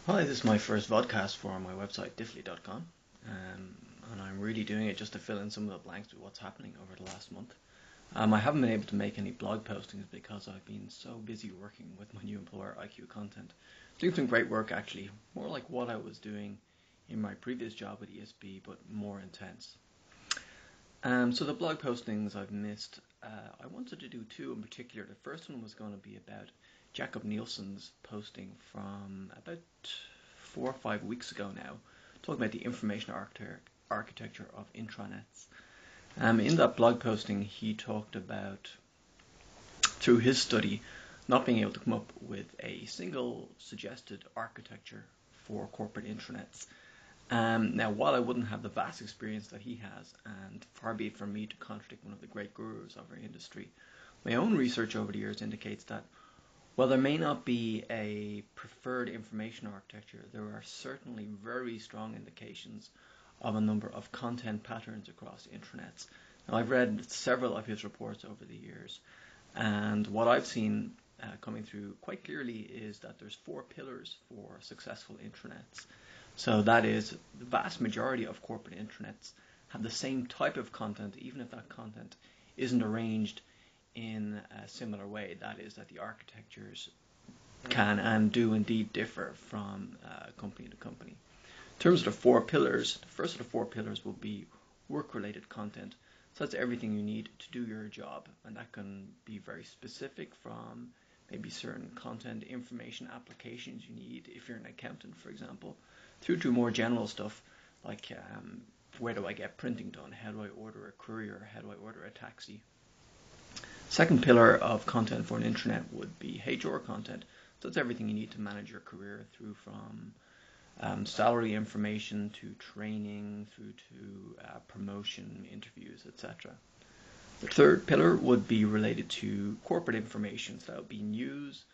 Hi, this is my first vodcast for my website, diffly.com, and I'm really doing it just to fill in some of the blanks with what's happening over the last month. I haven't been able to make any blog postings because I've been so busy working with my new employer, IQ Content. Doing some great work, actually, more like what I was doing in my previous job at ESB, but more intense. So the blog postings I've missed, I wanted to do two in particular. The first one was going to be about Jakob Neilsen's posting from about 4 or 5 weeks ago now, talking about the information architecture of intranets. In that blog posting, he talked about, through his study, not being able to come up with a single suggested architecture for corporate intranets. Now, while I wouldn't have the vast experience that he has, and far be it from me to contradict one of the great gurus of our industry, my own research over the years indicates that while there may not be a preferred information architecture, there are certainly very strong indications of a number of content patterns across intranets. Now, I've read several of his reports over the years, and what I've seen coming through quite clearly is that there's 4 pillars for successful intranets. So that is, the vast majority of corporate intranets have the same type of content, even if that content isn't arranged in a similar way. That is, that the architectures can and do indeed differ from company to company. In terms of the 4 pillars, the first of the 4 pillars will be work-related content. So that's everything you need to do your job, and that can be very specific, from maybe certain content information applications you need if you're an accountant, for example, through to more general stuff like where do I get printing done, how do I order a courier, how do I order a taxi. Second pillar of content for an intranet would be HR content. So that's everything you need to manage your career, through from salary information to training, through to promotion, interviews, etc. The third pillar would be related to corporate information. So that would be news,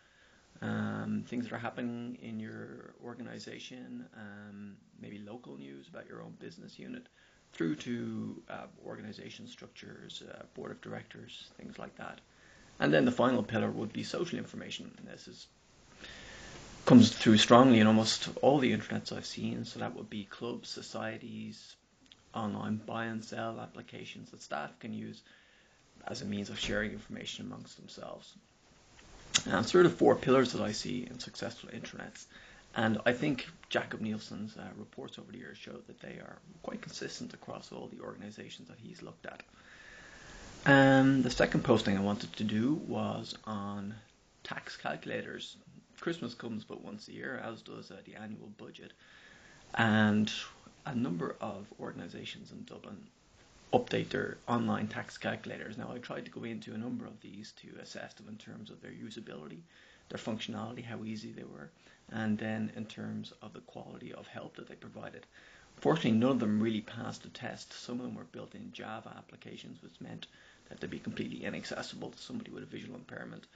things that are happening in your organization, maybe local news about your own business unit, through to organization structures, board of directors, things like that. And then the final pillar would be social information. And this comes through strongly in almost all the intranets I've seen. So that would be clubs, societies, online buy and sell applications that staff can use as a means of sharing information amongst themselves. And sort of 4 pillars that I see in successful intranets. And I think Jakob Neilsen's reports over the years show that they are quite consistent across all the organizations that he's looked at. The second posting I wanted to do was on tax calculators. Christmas comes but once a year, as does the annual budget. And a number of organizations in Dublin update their online tax calculators. Now, I tried to go into a number of these to assess them in terms of their usability, their functionality, how easy they were, and then in terms of the quality of help that they provided. Fortunately, none of them really passed the test. Some of them were built in Java applications, which meant that they'd be completely inaccessible to somebody with a visual impairment.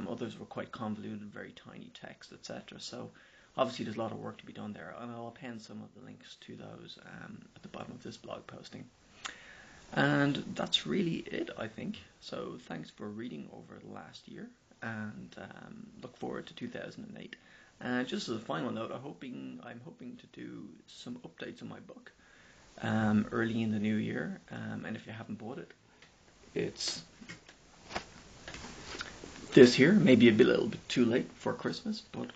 Others were quite convoluted, very tiny text, etc. So obviously there's a lot of work to be done there, and I'll append some of the links to those at the bottom of this blog posting. And that's really it, I think. So thanks for reading over the last year, and look forward to 2008. And just as a final note, I'm hoping to do some updates on my book early in the new year. And if you haven't bought it, it's this year. Maybe a little bit too late for Christmas, but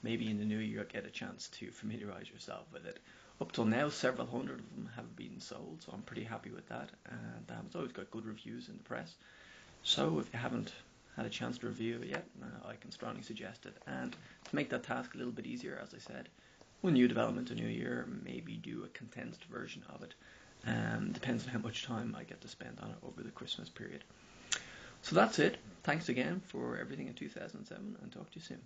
maybe in the new year you'll get a chance to familiarize yourself with it. Up till now, several hundred of them have been sold, so I'm pretty happy with that. And it's always got good reviews in the press. So if you haven't had a chance to review it yet, I can strongly suggest it. And to make that task a little bit easier, as I said, one new development a new year, maybe do a condensed version of it. Depends on how much time I get to spend on it over the Christmas period. So that's it. Thanks again for everything in 2007, and talk to you soon.